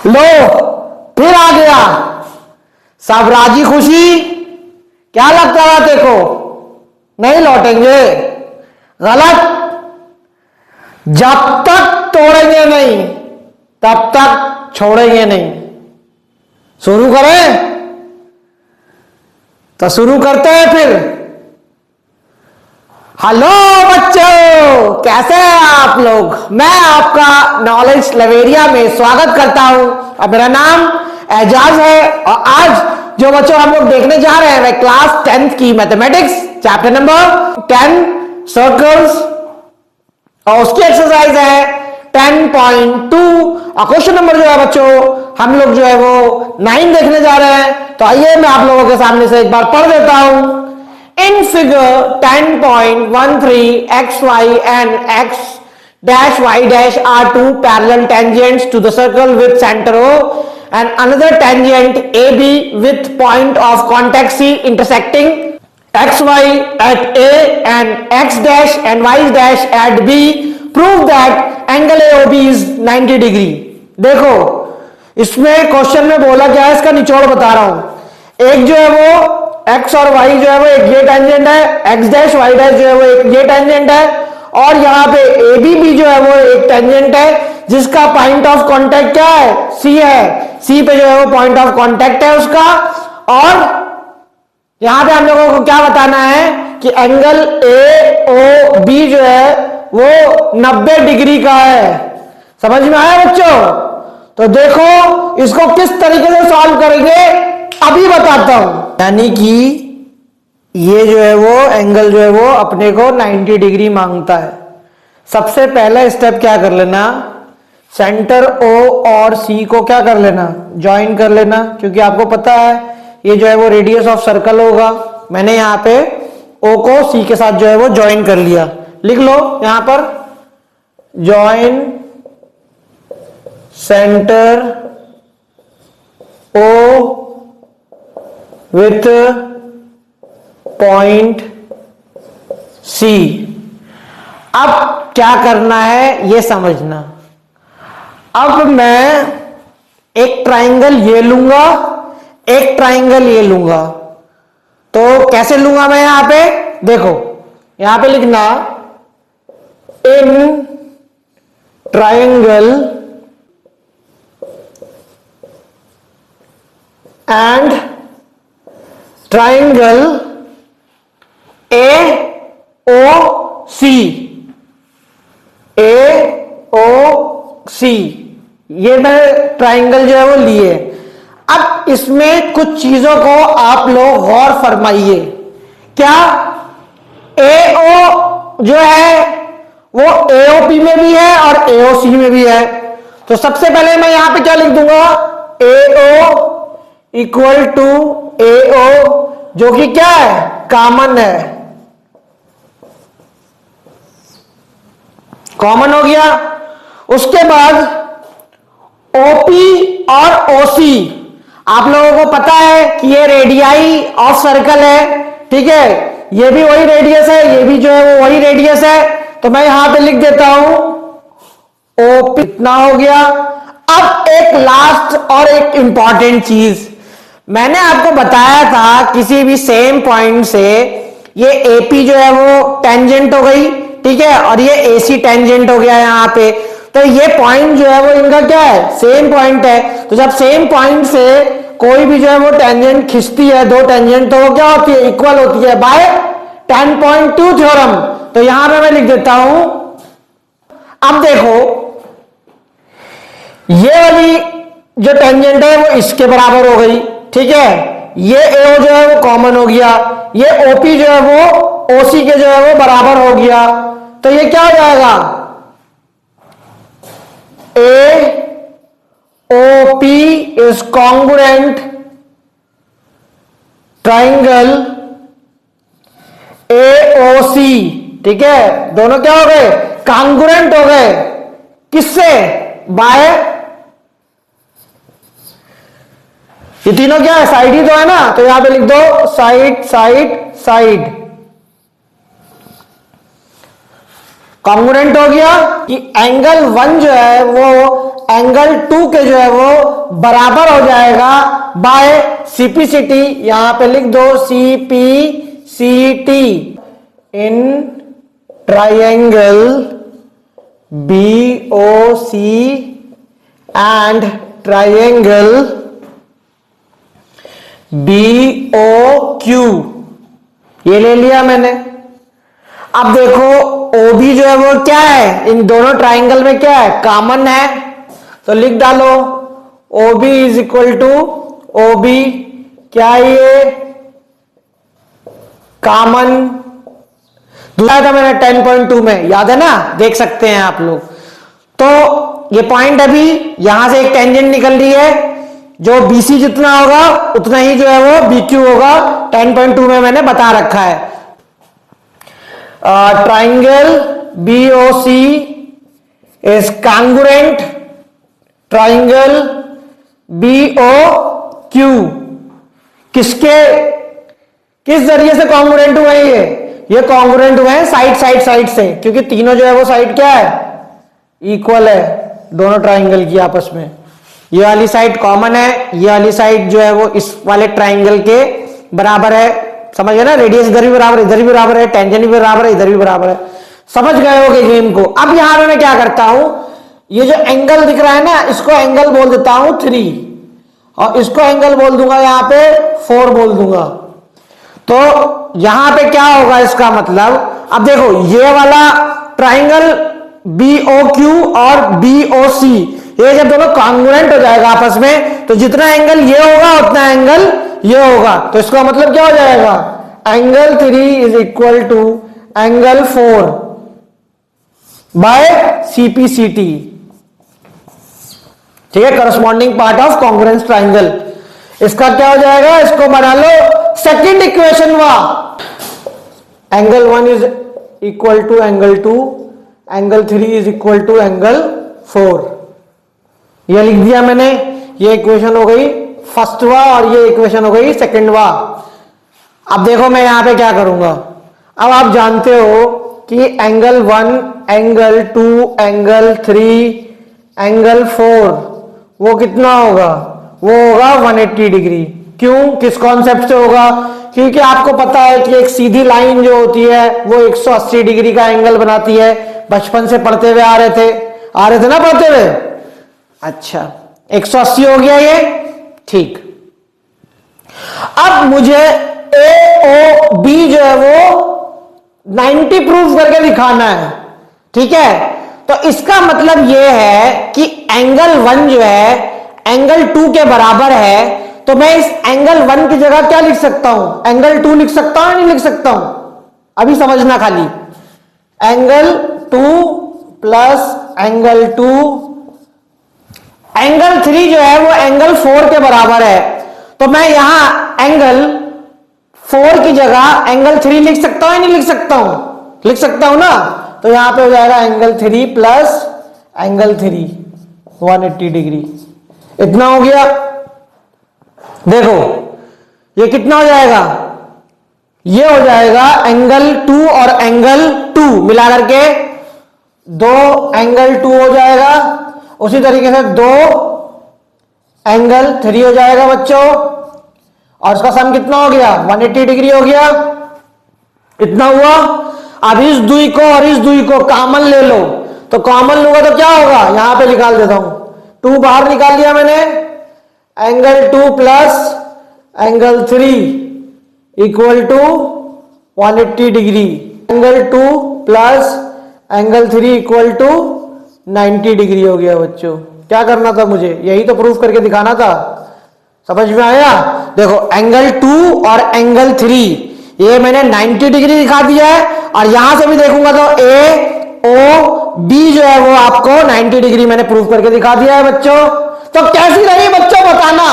लो फिर आ गया। सब राजी खुशी। क्या लगता है तेरे को? नहीं लौटेंगे? गलत। जब तक तोड़ेंगे नहीं तब तक छोड़ेंगे नहीं। शुरू करें? तो शुरू करते हैं फिर। हेलो बच्चों, कैसे हैं आप लोग? मैं आपका नॉलेज लवेरिया में स्वागत करता हूं और मेरा नाम एजाज है। और आज जो बच्चों हम लोग देखने जा रहे हैं वह क्लास 10th की मैथमेटिक्स चैप्टर नंबर 10 सर्कल्स और उसकी एक्सरसाइज है 10.2 और क्वेश्चन नंबर जो है बच्चों हम लोग जो है वो 9 देखने जा रहे हैं। तो आइए मैं आप लोगों के सामने से एक बार पढ़ देता हूं। In figure 10.13 xy and x dash y dash are two parallel tangents to the circle with center O and another tangent AB with point of contact C intersecting xy at A and x dash and y dash at B. Prove that angle AOB is 90 degree. देखो इसमें question में बोला क्या है, इसका निचोड़ बता रहा हूं। एक जो है वो x और y जो है वो एक ये टेंजेंट है, x डैश y डैश जो है वो एक ये टेंजेंट है और यहाँ पे AB भी जो है वो एक टेंजेंट है जिसका पॉइंट ऑफ कांटेक्ट क्या है? C है। C पे जो है वो पॉइंट ऑफ कांटेक्ट है उसका। और यहां पे हम लोगों को क्या बताना है कि एंगल AOB जो है वो 90 डिग्री का है। समझ में आया बच्चों? तो देखो इसको किस तरीके से सॉल्व करेंगे अभी बताता हूं। यानी कि ये जो है वो एंगल जो है वो अपने को 90 डिग्री मांगता है। सबसे पहला स्टेप क्या कर लेना, सेंटर O और C को क्या कर लेना, ज्वाइन कर लेना। क्योंकि आपको पता है ये जो है वो रेडियस ऑफ सर्कल होगा। मैंने यहां पे O को C के साथ जो है वो ज्वाइन कर लिया। लिख लो यहां पर, join centre O with point C। अब क्या करना है ये समझना। अब मैं एक ट्राइंगल ये लूंगा, एक ट्राइंगल ये लूंगा। तो कैसे लूंगा मैं? यहां पे देखो, यहां पे लिखना in triangle and triangle AOC। ये मैं ट्राइंगल जो है वो लिए। अब इसमें कुछ चीजों को आप लोग गौर फरमाइए। क्या AO जो है वो AOP में भी है और AOC में भी है। तो सबसे पहले मैं यहां पे क्या लिख दूंगा, AO इक्वल टू AO जो कि क्या है, कॉमन है। कॉमन हो गया। उसके बाद OP और OC आप लोगों को पता है कि ये रेडियाई ऑफ सर्कल है, ठीक है। ये भी वही रेडियस है, ये भी जो है वो वही रेडियस है। तो मैं यहां पे लिख देता हूं OP। इतना हो गया। अब एक लास्ट और एक इंपॉर्टेंट चीज मैंने आपको बताया था, किसी भी सेम पॉइंट से ये AP जो है वो टेंजेंट हो गई, ठीक है, और ये AC टेंजेंट हो गया यहां पे। तो ये पॉइंट जो है वो इनका क्या है, सेम पॉइंट है। तो जब सेम पॉइंट से कोई भी जो है वो टेंजेंट खिंचती है, दो टेंजेंट, तो वो क्या होती है, इक्वल होती है बाय 10.2 थ्योरम। तो यहां पे मैं लिख देता हूं। अब देखो ये वाली जो टेंजेंट है वो इसके बराबर हो गई, ठीक है। ये AO जो है वो कॉमन हो गया, ये OP जो है वो OC के जो है वो बराबर हो गया। तो ये क्या हो जाएगा, AOP is congruent triangle AOC, ठीक है। दोनों क्या हो गए, कॉन्ग्रुएंट हो गए। किससे? बाय, ये तीनों क्या है, साइड ही तो है ना। तो यहां पे लिख दो साइड साइड साइड। कॉन्ग्रुएंट हो गया कि एंगल 1 जो है वो एंगल 2 के जो है वो बराबर हो जाएगा बाय सीपीसीटी, यहां पे लिख दो CPCT in triangle BOC and triangle BOQ, ये ले लिया मैंने। अब देखो ओबी जो है वो क्या है, इन दोनों ट्राइंगल में क्या है, कॉमन है, तो लिख डालो OB is equal to OB, क्या ये कॉमन, दूसरा था मैंने 10.2 में, याद है ना, देख सकते हैं आप लोग। तो ये पॉइंट अभी यहां से एक टेंजेंट निकल रही है, जो BC जितना होगा उतना ही जो है वो BQ होगा, 10.2 में मैंने बता रखा है। Triangle BOC is congruent triangle BOQ, किस जरिए से कॉन्ग्रुएंट हुए ये कॉन्ग्रुएंट हुए हैं साइड से, क्योंकि तीनों जो है वो साइड क्या है, इक्वल है दोनों ट्राइंगल की आपस में। ये वाली साइड कॉमन है, ये वाली साइड जो है वो इस वाले ट्राइंगल के बराबर है, समझ गए ना, रेडियस इधर भी बराबर है, इधर भी बराबर है, टेंजेंट भी बराबर है, इधर भी बराबर है, समझ गए होगे गेम को। अब यहां पे मैं क्या करता हूं, ये जो एंगल दिख रहा है ना, इसको एंगल बोल देता हूं 3, और इसको एंगल बोल दूंगा यहां पे 4 बोल दूंगा। तो यहां पे क्या होगा, इसका मतलब अब देखो ये वाला ट्राइंगल BOQ और BOC, ये जब दोनों कॉन्ग्रुएंट हो जाएगा आपस में, तो जितना एंगल ये होगा उतना एंगल ये होगा, तो इसका मतलब क्या हो जाएगा, angle 3 is equal to angle 4 by CPCT, ठीक है, corresponding part of congruence triangle. इसका क्या हो जाएगा, इसको बना लो सेकंड इक्वेशन हुआ, angle 1 is equal to angle 2, angle 3 is equal to angle 4, ये लिख दिया मैंने। ये इक्वेशन हो गई फर्स्ट वा और ये इक्वेशन हो गई सेकंड वा। अब देखो मैं यहां पे क्या करूंगा, अब आप जानते हो कि एंगल 1, एंगल 2, एंगल 3, एंगल 4 वो कितना होगा, वो होगा 180 डिग्री। क्यों, किस कॉन्सेप्ट से होगा, क्योंकि आपको पता है कि एक सीधी लाइन जो होती है वो 180 डिग्री का एंगल बनाती है, बचपन से पढ़ते हुए आ रहे थे ना पढ़ते हुए। अच्छा 180 हो गया ये, ठीक। अब मुझे AOB जो है वो 90 प्रूफ करके दिखाना है, ठीक है। तो इसका मतलब यह है कि एंगल 1 जो है एंगल 2 के बराबर है, तो मैं इस एंगल 1 की जगह क्या लिख सकता हूं, एंगल 2 लिख सकता हूं या नहीं लिख सकता हूं, अभी समझना खाली। एंगल 2 प्लस एंगल 2, एंगल 3 जो है वो एंगल 4 के बराबर है, तो मैं यहां एंगल 4 की जगह एंगल 3 लिख सकता हूं या नहीं लिख सकता हूं, लिख सकता हूं ना। तो यहां पे हो जाएगा एंगल 3 प्लस एंगल 3 180 डिग्री, इतना हो गया। देखो ये कितना हो जाएगा, ये हो जाएगा एंगल 2 और एंगल 2 मिला करके 2 एंगल 2 हो जाएगा, उसी तरीके से 2 एंगल 3 हो जाएगा बच्चों, और इसका सम कितना हो गया 180 डिग्री हो गया, इतना हुआ। अब इस दुई को और इस दुई को कॉमन ले लो, तो कॉमन लूंगा तो क्या होगा, यहां पे निकाल देता हूं, 2 बाहर निकाल लिया मैंने, angle 2 plus angle 3 equal to 180 degree, angle 2 plus angle 3 equal to 90 degree हो गया बच्चों। क्या करना था मुझे, यही तो प्रूफ करके दिखाना था, समझ में आया। देखो एंगल 2 और एंगल 3 ये मैंने 90 डिग्री दिखा दिया है, और यहां से भी देखूंगा तो AOB जो है वो आपको 90 डिग्री मैंने प्रूफ करके दिखा दिया है बच्चों। तो कैसी रही बच्चों बताना।